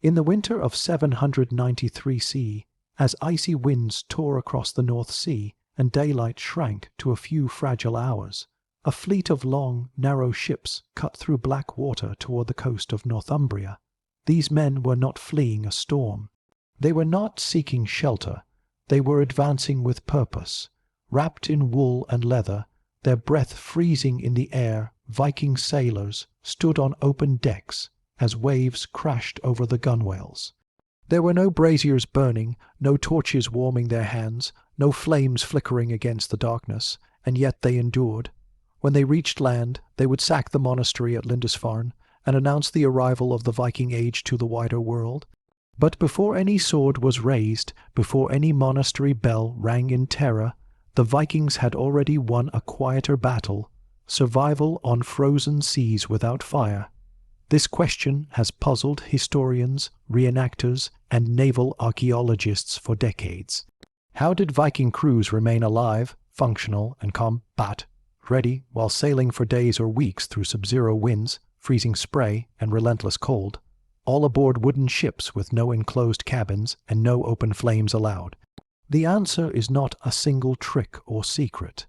In the winter of 793 CE, as icy winds tore across the North Sea and daylight shrank to a few fragile hours, a fleet of long, narrow ships cut through black water toward the coast of Northumbria. These men were not fleeing a storm. They were not seeking shelter. They were advancing with purpose. Wrapped in wool and leather, their breath freezing in the air, Viking sailors stood on open decks as waves crashed over the gunwales. There were no braziers burning, no torches warming their hands, no flames flickering against the darkness, and yet they endured. When they reached land, they would sack the monastery at Lindisfarne and announce the arrival of the Viking Age to the wider world. But before any sword was raised, before any monastery bell rang in terror, the Vikings had already won a quieter battle, survival on frozen seas without fire. This question has puzzled historians, reenactors, and naval archaeologists for decades. How did Viking crews remain alive, functional, and combat ready while sailing for days or weeks through sub-zero winds, freezing spray, and relentless cold, all aboard wooden ships with no enclosed cabins and no open flames allowed? The answer is not a single trick or secret.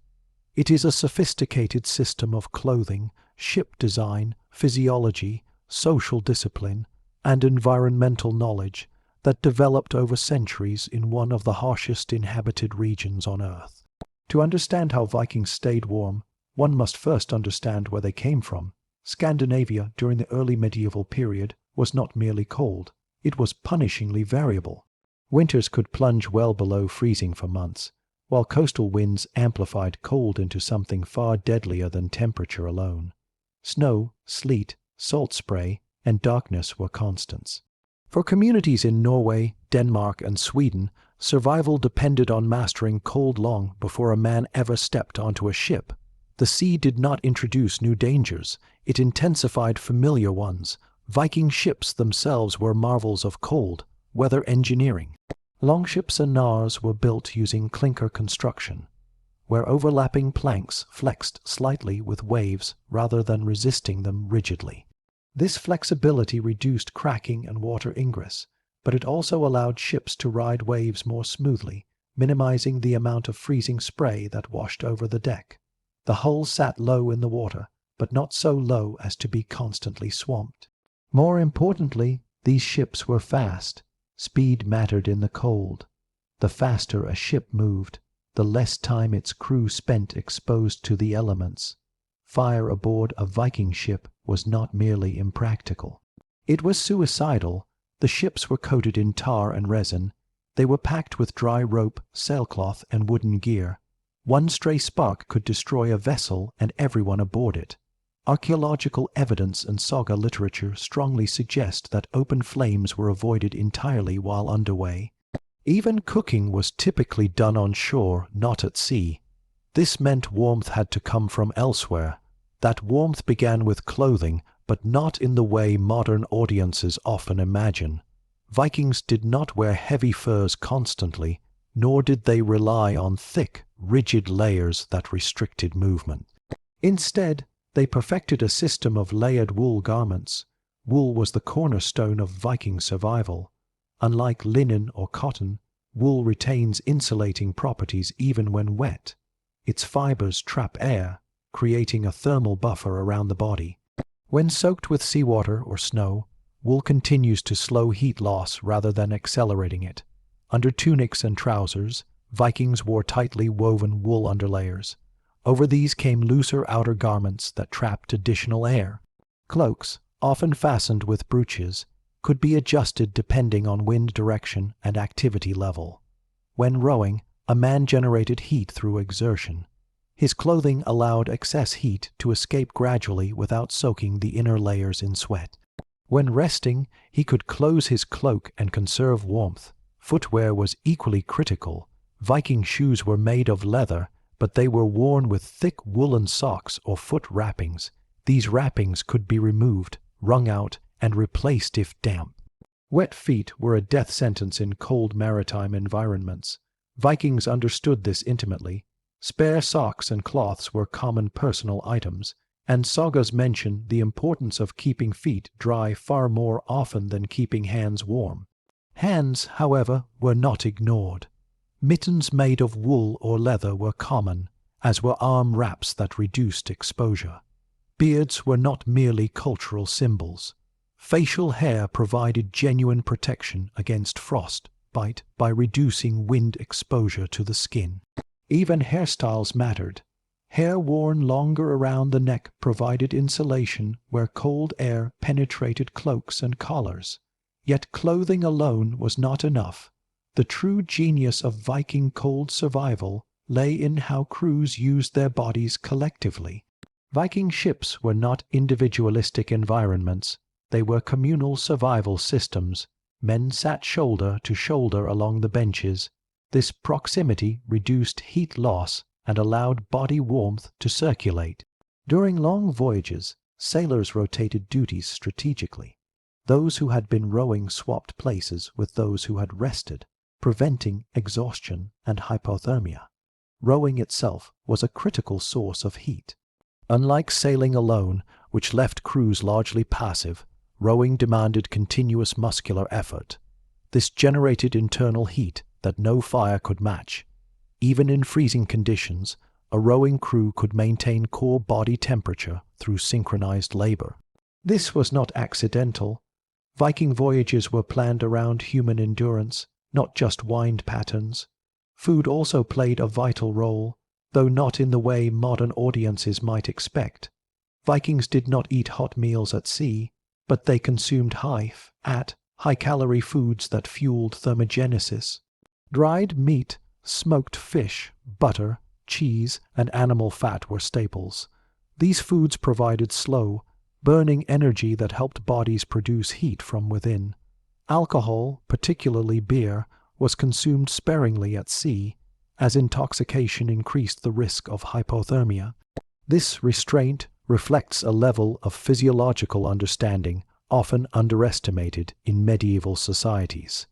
It is a sophisticated system of clothing, ship design, physiology, social discipline, and environmental knowledge that developed over centuries in one of the harshest inhabited regions on Earth. To understand how Vikings stayed warm, one must first understand where they came from. Scandinavia during the early medieval period was not merely cold, it was punishingly variable. Winters could plunge well below freezing for months, while coastal winds amplified cold into something far deadlier than temperature alone. Snow, sleet, salt spray, and darkness were constants. For communities in Norway, Denmark, and Sweden, survival depended on mastering cold long before a man ever stepped onto a ship. The sea did not introduce new dangers, it intensified familiar ones. Viking ships themselves were marvels of cold, weather engineering. Longships and knars were built using clinker construction, where overlapping planks flexed slightly with waves rather than resisting them rigidly. This flexibility reduced cracking and water ingress, but it also allowed ships to ride waves more smoothly, minimizing the amount of freezing spray that washed over the deck. The hull sat low in the water, but not so low as to be constantly swamped. More importantly, these ships were fast. Speed mattered in the cold. The faster a ship moved, the less time its crew spent exposed to the elements. Fire aboard a Viking ship was not merely impractical. It was suicidal. The ships were coated in tar and resin. They were packed with dry rope, sailcloth, and wooden gear. One stray spark could destroy a vessel and everyone aboard it. Archaeological evidence and saga literature strongly suggest that open flames were avoided entirely while underway. Even cooking was typically done on shore, not at sea. This meant warmth had to come from elsewhere. That warmth began with clothing, but not in the way modern audiences often imagine. Vikings did not wear heavy furs constantly, nor did they rely on thick, rigid layers that restricted movement. Instead, they perfected a system of layered wool garments. Wool was the cornerstone of Viking survival. Unlike linen or cotton, wool retains insulating properties even when wet. Its fibers trap air, creating a thermal buffer around the body. When soaked with seawater or snow, wool continues to slow heat loss rather than accelerating it. Under tunics and trousers, Vikings wore tightly woven wool underlayers. Over these came looser outer garments that trapped additional air. Cloaks, often fastened with brooches, could be adjusted depending on wind direction and activity level. When rowing, a man generated heat through exertion. His clothing allowed excess heat to escape gradually without soaking the inner layers in sweat. When resting, he could close his cloak and conserve warmth. Footwear was equally critical. Viking shoes were made of leather, but they were worn with thick woolen socks or foot wrappings. These wrappings could be removed, wrung out, and replaced if damp. Wet feet were a death sentence in cold maritime environments. Vikings understood this intimately. Spare socks and cloths were common personal items. and sagas mention the importance of keeping feet dry far more often than keeping hands warm. Hands, however, were not ignored. Mittens made of wool or leather were common, as were arm wraps that reduced exposure. Beards were not merely cultural symbols. Facial hair provided genuine protection against frostbite by reducing wind exposure to the skin. Even hairstyles mattered. Hair worn longer around the neck provided insulation where cold air penetrated cloaks and collars. Yet clothing alone was not enough. The true genius of Viking cold survival lay in how crews used their bodies collectively. Viking ships were not individualistic environments. They were communal survival systems. Men sat shoulder to shoulder along the benches. This proximity reduced heat loss and allowed body warmth to circulate. During long voyages, sailors rotated duties strategically. Those who had been rowing swapped places with those who had rested, preventing exhaustion and hypothermia. Rowing itself was a critical source of heat. Unlike sailing alone, which left crews largely passive, rowing demanded continuous muscular effort. This generated internal heat that no fire could match. Even in freezing conditions, a rowing crew could maintain core body temperature through synchronized labor. This was not accidental. Viking voyages were planned around human endurance, not just wind patterns. Food also played a vital role, though not in the way modern audiences might expect. Vikings did not eat hot meals at sea, but they consumed high-calorie foods that fueled thermogenesis. Dried meat, smoked fish, butter, cheese, and animal fat were staples. These foods provided slow, burning energy that helped bodies produce heat from within. Alcohol, particularly beer, was consumed sparingly at sea, as intoxication increased the risk of hypothermia. This restraint reflects a level of physiological understanding often underestimated in medieval societies.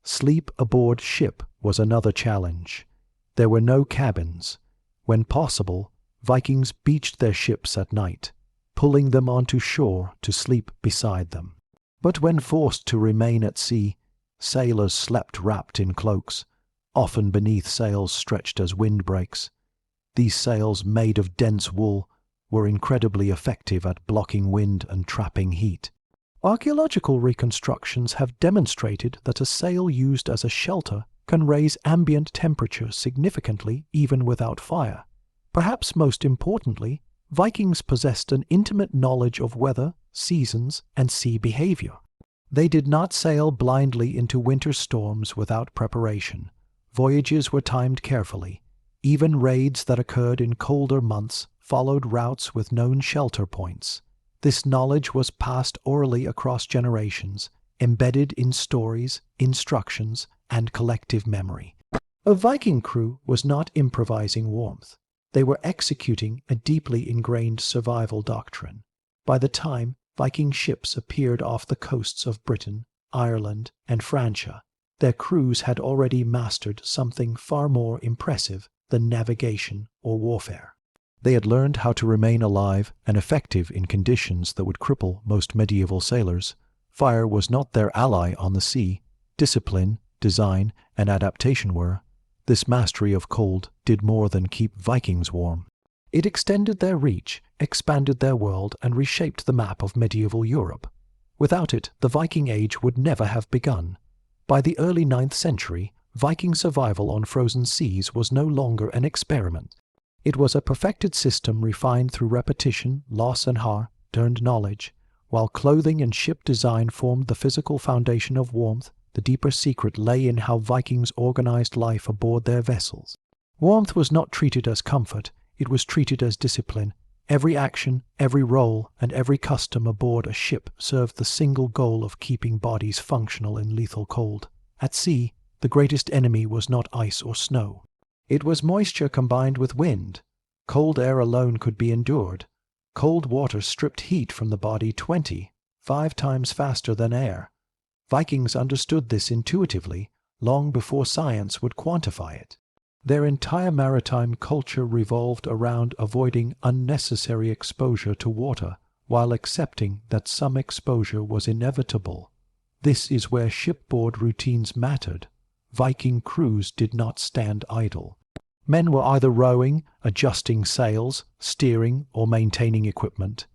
Sleep aboard ship was another challenge. There were no cabins. When possible, Vikings beached their ships at night, pulling them onto shore to sleep beside them. But when forced to remain at sea, sailors slept wrapped in cloaks, often beneath sails stretched as windbreaks. These sails, made of dense wool, were incredibly effective at blocking wind and trapping heat. Archaeological reconstructions have demonstrated that a sail used as a shelter can raise ambient temperature significantly even without fire. Perhaps most importantly, Vikings possessed an intimate knowledge of weather, seasons, and sea behavior. They did not sail blindly into winter storms without preparation. Voyages were timed carefully. Even raids that occurred in colder months followed routes with known shelter points. This knowledge was passed orally across generations, embedded in stories, instructions, and collective memory. A Viking crew was not improvising warmth. They were executing a deeply ingrained survival doctrine. By the time Viking ships appeared off the coasts of Britain, Ireland, and Francia, their crews had already mastered something far more impressive than navigation or warfare. They had learned how to remain alive and effective in conditions that would cripple most medieval sailors. Fire was not their ally on the sea. Discipline, design, and adaptation were. This mastery of cold did more than keep Vikings warm. It extended their reach, expanded their world, and reshaped the map of medieval Europe. Without it, the Viking Age would never have begun. By the early 9th century, Viking survival on frozen seas was no longer an experiment. It was a perfected system refined through repetition, loss, and hard-earned knowledge. While clothing and ship design formed the physical foundation of warmth, the deeper secret lay in how Vikings organized life aboard their vessels. Warmth was not treated as comfort, it was treated as discipline. Every action, every role, and every custom aboard a ship served the single goal of keeping bodies functional in lethal cold. At sea, the greatest enemy was not ice or snow. It was moisture combined with wind. Cold air alone could be endured. Cold water stripped heat from the body 25 times faster than air. Vikings understood this intuitively, long before science would quantify it. Their entire maritime culture revolved around avoiding unnecessary exposure to water, while accepting that some exposure was inevitable. This is where shipboard routines mattered. Viking crews did not stand idle. Men were either rowing, adjusting sails, steering, or maintaining equipment.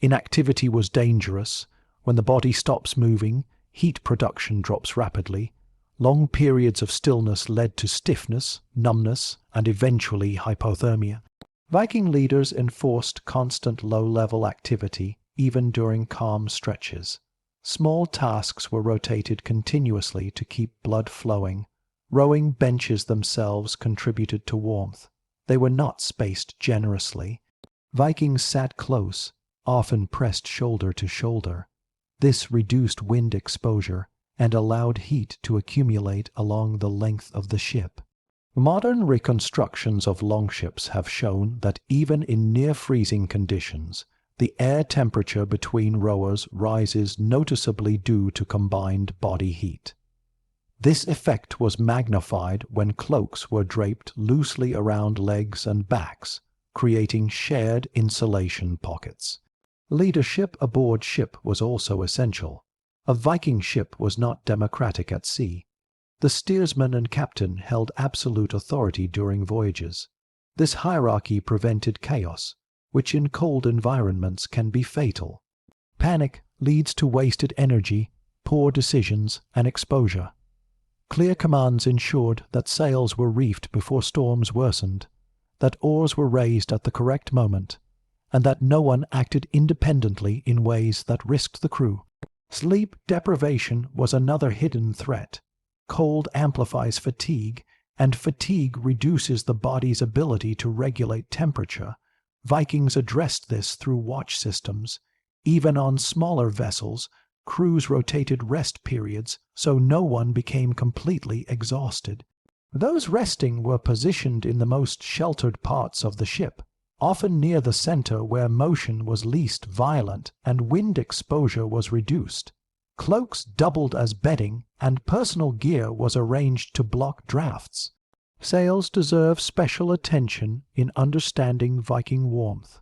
Inactivity was dangerous. When the body stops moving, heat production drops rapidly. Long periods of stillness led to stiffness, numbness, and eventually hypothermia. Viking leaders enforced constant low-level activity even during calm stretches. Small tasks were rotated continuously to keep blood flowing. Rowing benches themselves contributed to warmth. They were not spaced generously. Vikings sat close, often pressed shoulder to shoulder. This reduced wind exposure and allowed heat to accumulate along the length of the ship. Modern reconstructions of longships have shown that even in near-freezing conditions, the air temperature between rowers rises noticeably due to combined body heat. This effect was magnified when cloaks were draped loosely around legs and backs, creating shared insulation pockets. Leadership aboard ship was also essential. A Viking ship was not democratic at sea. The steersman and captain held absolute authority during voyages. This hierarchy prevented chaos, which in cold environments can be fatal. Panic leads to wasted energy, poor decisions, and exposure. Clear commands ensured that sails were reefed before storms worsened, that oars were raised at the correct moment, and that no one acted independently in ways that risked the crew. Sleep deprivation was another hidden threat. Cold amplifies fatigue, and fatigue reduces the body's ability to regulate temperature. Vikings addressed this through watch systems. Even on smaller vessels, crews rotated rest periods so no one became completely exhausted. Those resting were positioned in the most sheltered parts of the ship, often near the center where motion was least violent and wind exposure was reduced. Cloaks doubled as bedding, and personal gear was arranged to block drafts. Sails deserve special attention in understanding Viking warmth.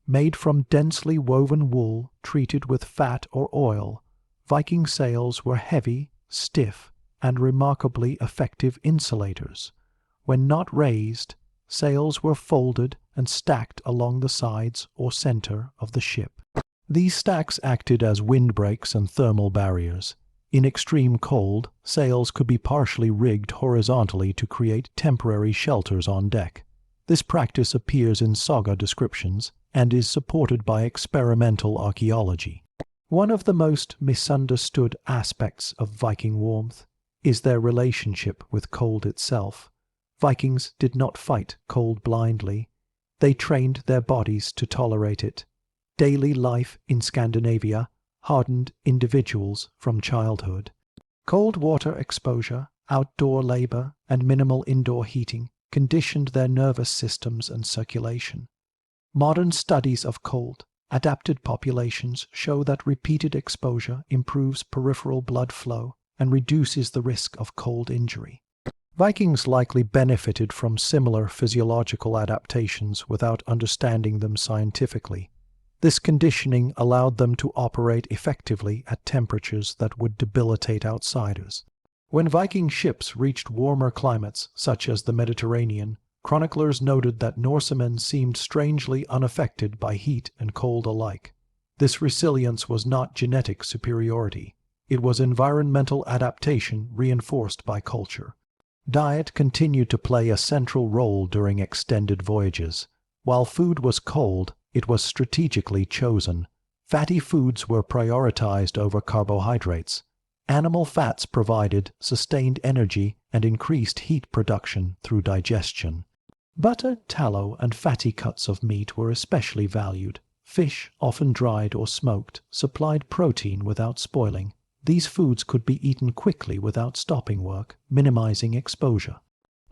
Made from densely woven wool treated with fat or oil, Viking sails were heavy, stiff, and remarkably effective insulators. When not raised, sails were folded and stacked along the sides or center of the ship. These stacks acted as windbreaks and thermal barriers. In extreme cold, sails could be partially rigged horizontally to create temporary shelters on deck. This practice appears in saga descriptions and is supported by experimental archaeology. One of the most misunderstood aspects of Viking warmth is their relationship with cold itself. Vikings did not fight cold blindly. They trained their bodies to tolerate it. Daily life in Scandinavia hardened individuals from childhood. Cold water exposure, outdoor labor, and minimal indoor heating conditioned their nervous systems and circulation. Modern studies of cold, adapted populations show that repeated exposure improves peripheral blood flow and reduces the risk of cold injury. Vikings likely benefited from similar physiological adaptations without understanding them scientifically. This conditioning allowed them to operate effectively at temperatures that would debilitate outsiders. When Viking ships reached warmer climates, such as the Mediterranean, chroniclers noted that Norsemen seemed strangely unaffected by heat and cold alike. This resilience was not genetic superiority. It was environmental adaptation reinforced by culture. Diet continued to play a central role during extended voyages. While food was cold, it was strategically chosen. Fatty foods were prioritized over carbohydrates. Animal fats provided sustained energy and increased heat production through digestion. Butter, tallow, and fatty cuts of meat were especially valued. Fish, often dried or smoked, supplied protein without spoiling. These foods could be eaten quickly without stopping work, minimizing exposure.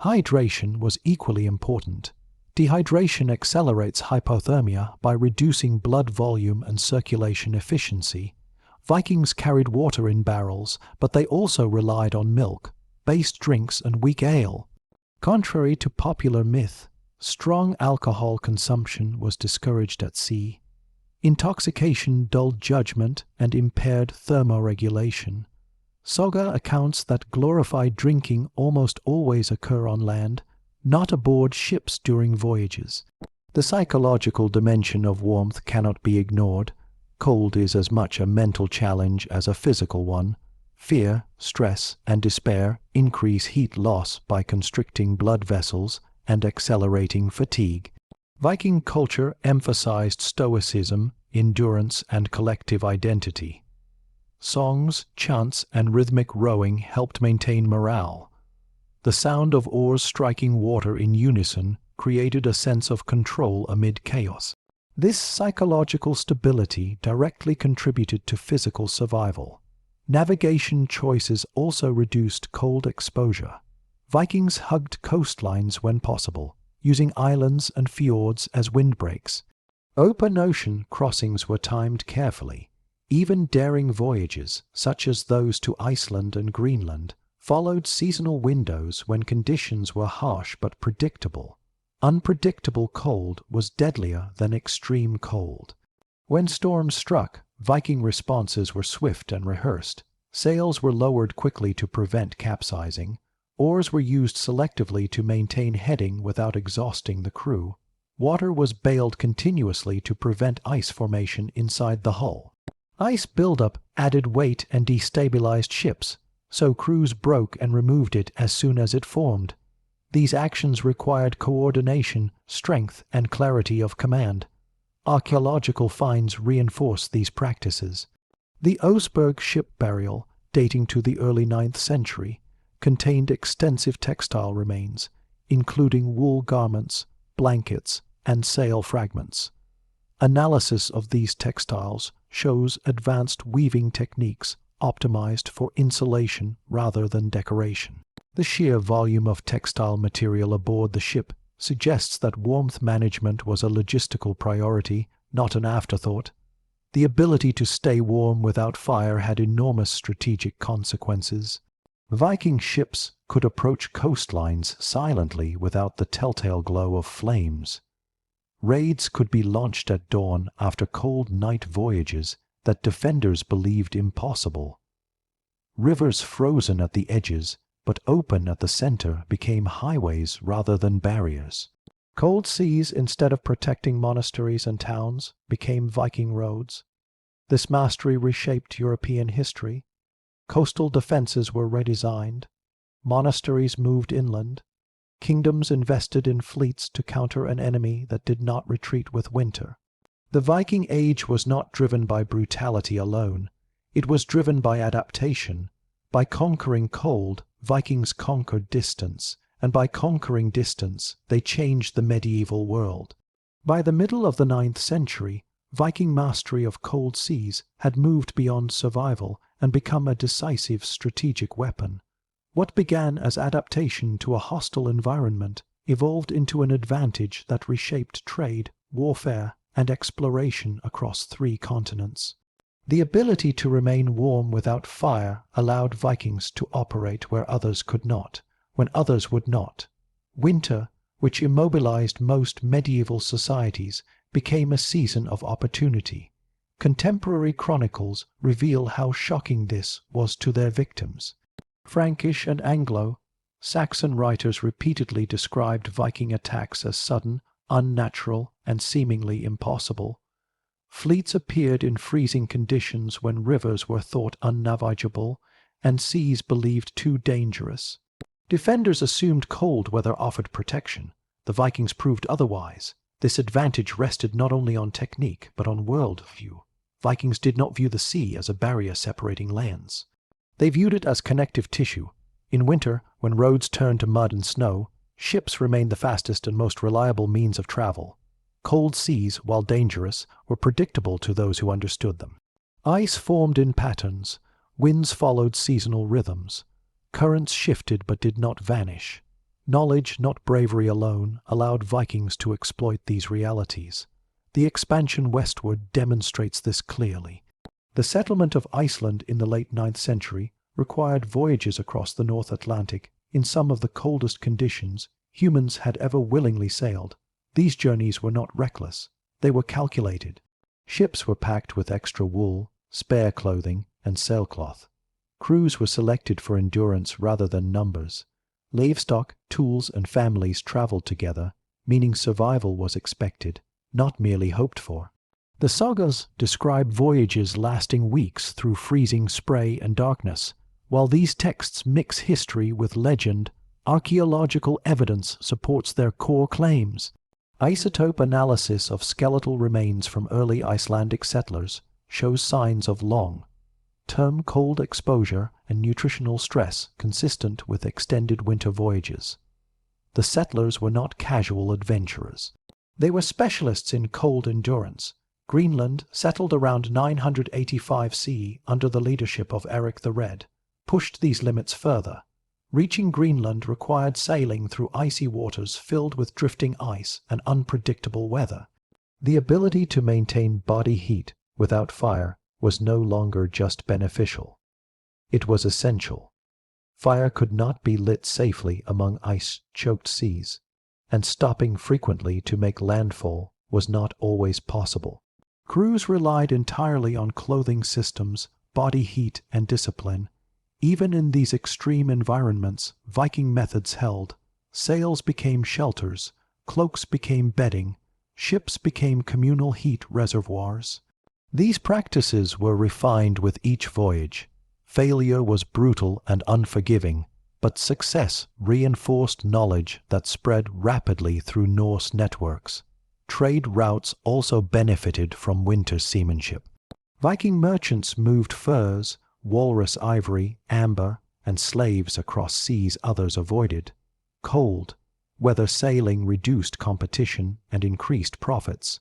Hydration was equally important. Dehydration accelerates hypothermia by reducing blood volume and circulation efficiency. Vikings carried water in barrels, but they also relied on milk, based drinks, and weak ale. Contrary to popular myth, strong alcohol consumption was discouraged at sea. Intoxication dulled judgment and impaired thermoregulation. Saga accounts that glorified drinking almost always occur on land, not aboard ships during voyages. The psychological dimension of warmth cannot be ignored. Cold is as much a mental challenge as a physical one. Fear, stress, and despair increase heat loss by constricting blood vessels and accelerating fatigue. Viking culture emphasized stoicism, endurance, and collective identity. Songs, chants, and rhythmic rowing helped maintain morale. The sound of oars striking water in unison created a sense of control amid chaos. This psychological stability directly contributed to physical survival. Navigation choices also reduced cold exposure. Vikings hugged coastlines when possible, using islands and fjords as windbreaks. Open ocean crossings were timed carefully. Even daring voyages, such as those to Iceland and Greenland, followed seasonal windows when conditions were harsh but predictable. Unpredictable cold was deadlier than extreme cold. When storms struck, Viking responses were swift and rehearsed. Sails were lowered quickly to prevent capsizing. Oars were used selectively to maintain heading without exhausting the crew. Water was baled continuously to prevent ice formation inside the hull. Ice buildup added weight and destabilized ships, so crews broke and removed it as soon as it formed. These actions required coordination, strength, and clarity of command. Archaeological finds reinforce these practices. The Oseberg ship burial, dating to the early 9th century, contained extensive textile remains, including wool garments, blankets, and sail fragments. Analysis of these textiles shows advanced weaving techniques optimized for insulation rather than decoration. The sheer volume of textile material aboard the ship suggests that warmth management was a logistical priority, not an afterthought. The ability to stay warm without fire had enormous strategic consequences. Viking ships could approach coastlines silently without the telltale glow of flames. Raids could be launched at dawn after cold night voyages that defenders believed impossible. Rivers frozen at the edges but open at the center became highways rather than barriers. Cold seas, instead of protecting monasteries and towns, became Viking roads. This mastery reshaped European history. Coastal defenses were redesigned. Monasteries moved inland. Kingdoms invested in fleets to counter an enemy that did not retreat with winter. The Viking Age was not driven by brutality alone. It was driven by adaptation. By conquering cold, Vikings conquered distance, and by conquering distance, they changed the medieval world. By the middle of the 9th century, Viking mastery of cold seas had moved beyond survival and become a decisive strategic weapon. What began as adaptation to a hostile environment evolved into an advantage that reshaped trade, warfare, and exploration across 3 continents. The ability to remain warm without fire allowed Vikings to operate where others could not, when others would not. Winter, which immobilized most medieval societies, became a season of opportunity. Contemporary chronicles reveal how shocking this was to their victims. Frankish and Anglo-Saxon writers repeatedly described Viking attacks as sudden, unnatural, and seemingly impossible. Fleets appeared in freezing conditions when rivers were thought unnavigable and seas believed too dangerous. Defenders assumed cold weather offered protection. The Vikings proved otherwise. This advantage rested not only on technique but on worldview. Vikings did not view the sea as a barrier separating lands. They viewed it as connective tissue. In winter, when roads turned to mud and snow, ships remained the fastest and most reliable means of travel. Cold seas, while dangerous, were predictable to those who understood them. Ice formed in patterns. Winds followed seasonal rhythms. Currents shifted but did not vanish. Knowledge, not bravery alone, allowed Vikings to exploit these realities. The expansion westward demonstrates this clearly. The settlement of Iceland in the late 9th century required voyages across the North Atlantic in some of the coldest conditions humans had ever willingly sailed. These journeys were not reckless. They were calculated. Ships were packed with extra wool, spare clothing, and sailcloth. Crews were selected for endurance rather than numbers. Livestock, tools, and families traveled together, meaning survival was expected, not merely hoped for. The sagas describe voyages lasting weeks through freezing spray and darkness. While these texts mix history with legend, archaeological evidence supports their core claims. Isotope analysis of skeletal remains from early Icelandic settlers shows signs of long-term cold exposure and nutritional stress consistent with extended winter voyages. The settlers were not casual adventurers. They were specialists in cold endurance. Greenland, settled around 985 CE under the leadership of Eric the Red, pushed these limits further. Reaching Greenland required sailing through icy waters filled with drifting ice and unpredictable weather. The ability to maintain body heat without fire was no longer just beneficial. It was essential. Fire could not be lit safely among ice-choked seas, and stopping frequently to make landfall was not always possible. Crews relied entirely on clothing systems, body heat, and discipline. Even in these extreme environments, Viking methods held. Sails became shelters, cloaks became bedding, ships became communal heat reservoirs. These practices were refined with each voyage. Failure was brutal and unforgiving, but success reinforced knowledge that spread rapidly through Norse networks. Trade routes also benefited from winter seamanship. Viking merchants moved furs, walrus ivory, amber, and slaves across seas others avoided. Cold weather sailing reduced competition and increased profits.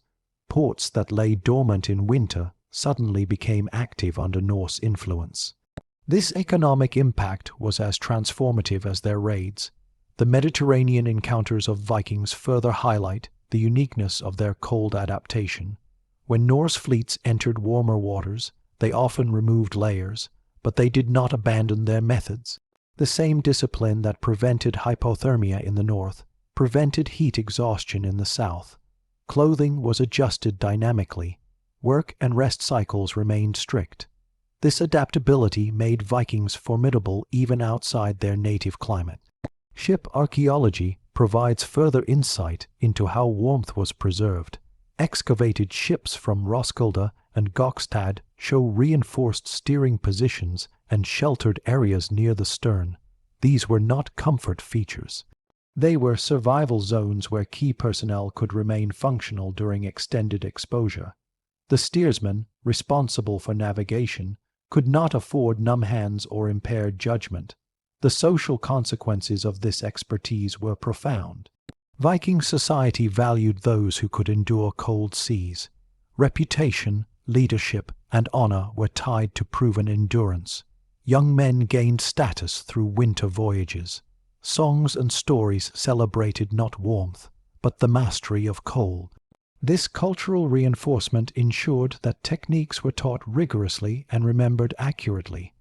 Ports that lay dormant in winter suddenly became active under Norse influence. This economic impact was as transformative as their raids. The Mediterranean encounters of Vikings further highlight the uniqueness of their cold adaptation. When Norse fleets entered warmer waters, they often removed layers, but they did not abandon their methods. The same discipline that prevented hypothermia in the north prevented heat exhaustion in the south. Clothing was adjusted dynamically. Work and rest cycles remained strict. This adaptability made Vikings formidable even outside their native climate. Ship archaeology provides further insight into how warmth was preserved. Excavated ships from Roskilde and Gokstad show reinforced steering positions and sheltered areas near the stern. These were not comfort features. They were survival zones where key personnel could remain functional during extended exposure. The steersman, responsible for navigation, could not afford numb hands or impaired judgment. The social consequences of this expertise were profound. Viking society valued those who could endure cold seas. Reputation, leadership, and honor were tied to proven endurance. Young men gained status through winter voyages. Songs and stories celebrated not warmth, but the mastery of cold. This cultural reinforcement ensured that techniques were taught rigorously and remembered accurately.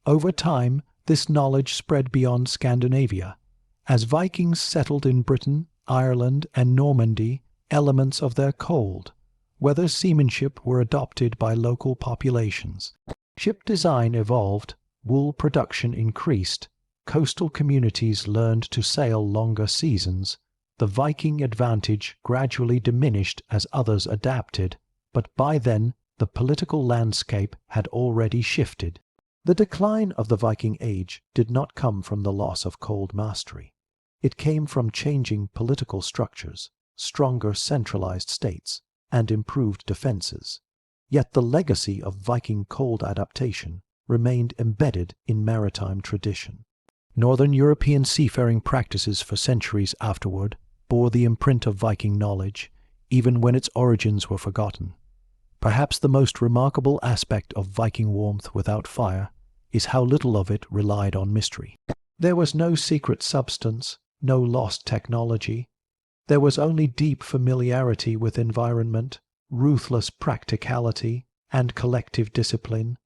Over time, this knowledge spread beyond Scandinavia. As Vikings settled in Britain, Ireland, and Normandy, elements of their cold weather seamanship were adopted by local populations. Ship design evolved, wool production increased, coastal communities learned to sail longer seasons. The Viking advantage gradually diminished as others adapted, but by then the political landscape had already shifted. The decline of the Viking Age did not come from the loss of cold mastery. It came from changing political structures, stronger centralized states, and improved defenses. Yet the legacy of Viking cold adaptation remained embedded in maritime tradition. Northern European seafaring practices for centuries afterward bore the imprint of Viking knowledge, even when its origins were forgotten. Perhaps the most remarkable aspect of Viking warmth without fire is how little of it relied on mystery. There was no secret substance, no lost technology. There was only deep familiarity with environment, ruthless practicality, and collective discipline.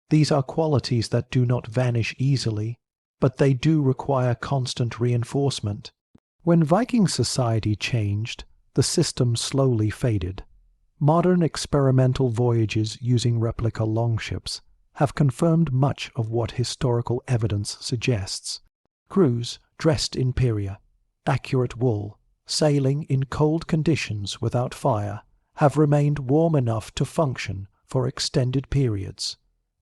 These are qualities that do not vanish easily. but they do require constant reinforcement. When Viking society changed, the system slowly faded. Modern experimental voyages using replica longships have confirmed much of what historical evidence suggests. Crews dressed in period, accurate wool, sailing in cold conditions without fire, have remained warm enough to function for extended periods.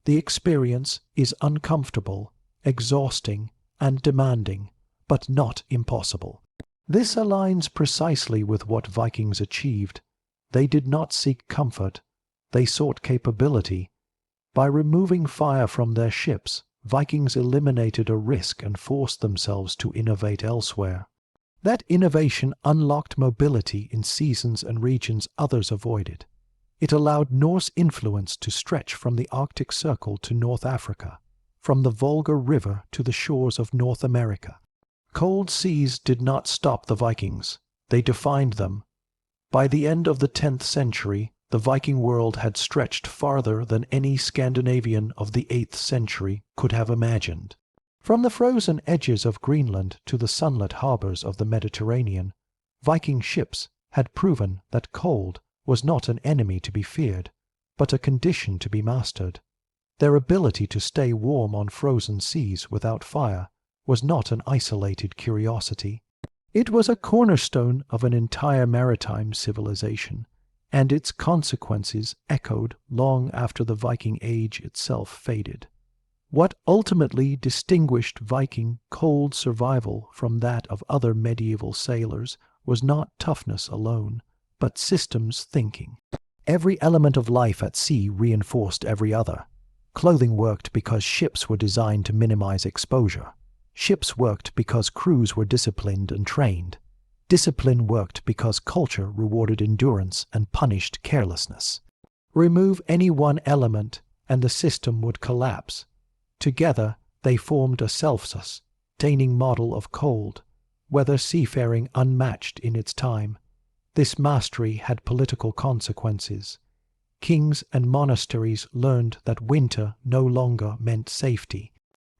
The experience is uncomfortable, exhausting, and demanding, but not impossible. This aligns precisely with what Vikings achieved. They did not seek comfort, they sought capability. By removing fire from their ships, Vikings eliminated a risk and forced themselves to innovate elsewhere. That innovation unlocked mobility in seasons and regions others avoided. It allowed Norse influence to stretch from the Arctic Circle to North Africa, from the Volga River to the shores of North America. Cold seas did not stop the Vikings, they defined them. By the end of the 10th century, the Viking world had stretched farther than any Scandinavian of the 8th century could have imagined. From the frozen edges of Greenland to the sunlit harbors of the Mediterranean, Viking ships had proven that cold was not an enemy to be feared, but a condition to be mastered. Their ability to stay warm on frozen seas without fire was not an isolated curiosity. It was a cornerstone of an entire maritime civilization, and its consequences echoed long after the Viking Age itself faded. What ultimately distinguished Viking cold survival from that of other medieval sailors was not toughness alone, but systems thinking. Every element of life at sea reinforced every other. Clothing worked because ships were designed to minimize exposure. Ships worked because crews were disciplined and trained. Discipline worked because culture rewarded endurance and punished carelessness. Remove any one element and the system would collapse. Together they formed a self-sustaining model of cold, weather seafaring unmatched in its time. This mastery had political consequences. Kings and monasteries learned that winter no longer meant safety.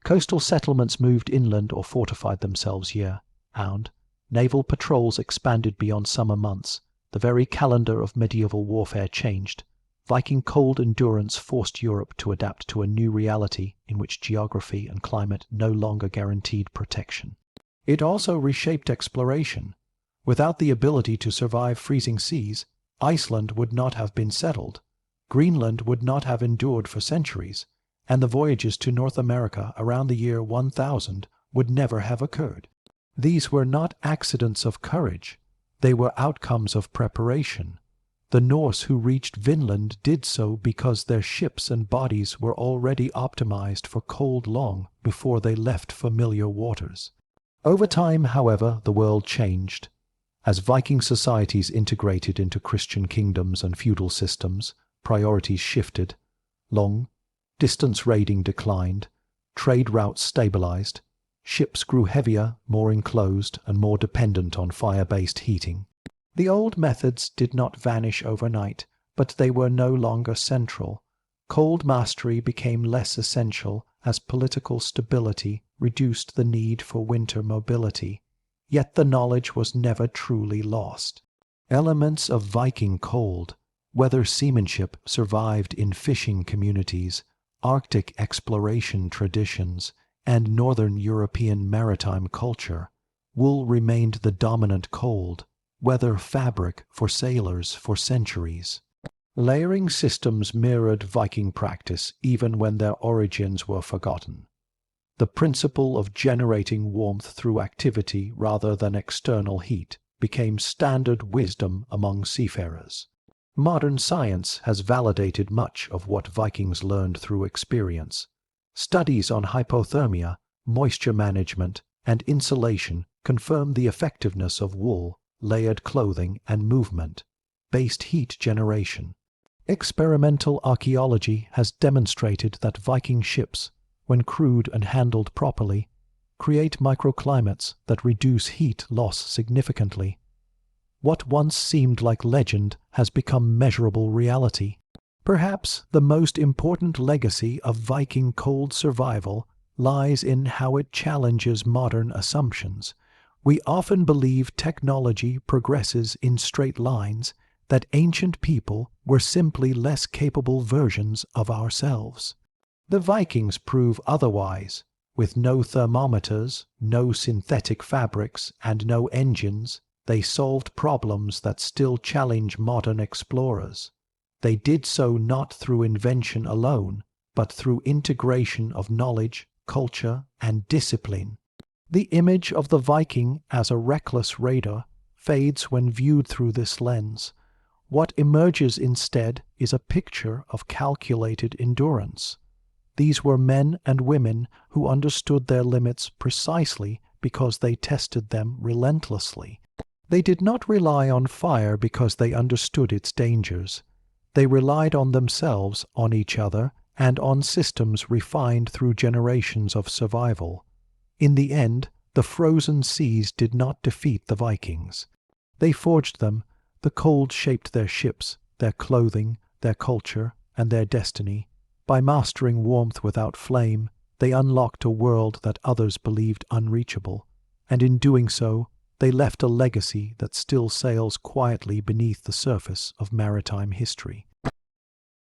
Coastal settlements moved inland or fortified themselves year-round. Naval patrols expanded beyond summer months. The very calendar of medieval warfare changed. Viking cold endurance forced Europe to adapt to a new reality in which geography and climate no longer guaranteed protection. It also reshaped exploration. Without the ability to survive freezing seas, Iceland would not have been settled. Greenland would not have endured for centuries, and the voyages to North America around the year 1000 would never have occurred. These were not accidents of courage, they were outcomes of preparation. The Norse who reached Vinland did so because their ships and bodies were already optimized for cold long before they left familiar waters. Over time, however, the world changed. As Viking societies integrated into Christian kingdoms and feudal systems, priorities shifted. Long-distance raiding declined, trade routes stabilized, ships grew heavier, more enclosed, and more dependent on fire-based heating. The old methods did not vanish overnight, but they were no longer central. Cold mastery became less essential as political stability reduced the need for winter mobility. Yet the knowledge was never truly lost. Elements of Viking cold, weather seamanship survived in fishing communities, Arctic exploration traditions, and Northern European maritime culture. Wool remained the dominant cold, weather fabric for sailors for centuries. Layering systems mirrored Viking practice even when their origins were forgotten. The principle of generating warmth through activity rather than external heat became standard wisdom among seafarers. Modern science has validated much of what Vikings learned through experience. Studies on hypothermia, moisture management, and insulation confirm the effectiveness of wool, layered clothing, and movement-based heat generation. Experimental archaeology has demonstrated that Viking ships, when crewed and handled properly, create microclimates that reduce heat loss significantly. What once seemed like legend has become measurable reality. Perhaps the most important legacy of Viking cold survival lies in how it challenges modern assumptions. We often believe technology progresses in straight lines, that ancient people were simply less capable versions of ourselves. The Vikings prove otherwise. With no thermometers, no synthetic fabrics, and no engines, they solved problems that still challenge modern explorers. They did so not through invention alone, but through integration of knowledge, culture, and discipline. The image of the Viking as a reckless raider fades when viewed through this lens. What emerges instead is a picture of calculated endurance. These were men and women who understood their limits precisely because they tested them relentlessly. They did not rely on fire because they understood its dangers. They relied on themselves, on each other, and on systems refined through generations of survival. In the end, the frozen seas did not defeat the Vikings. They forged them. The cold shaped their ships, their clothing, their culture, and their destiny. By mastering warmth without flame, they unlocked a world that others believed unreachable, and in doing so, they left a legacy that still sails quietly beneath the surface of maritime history.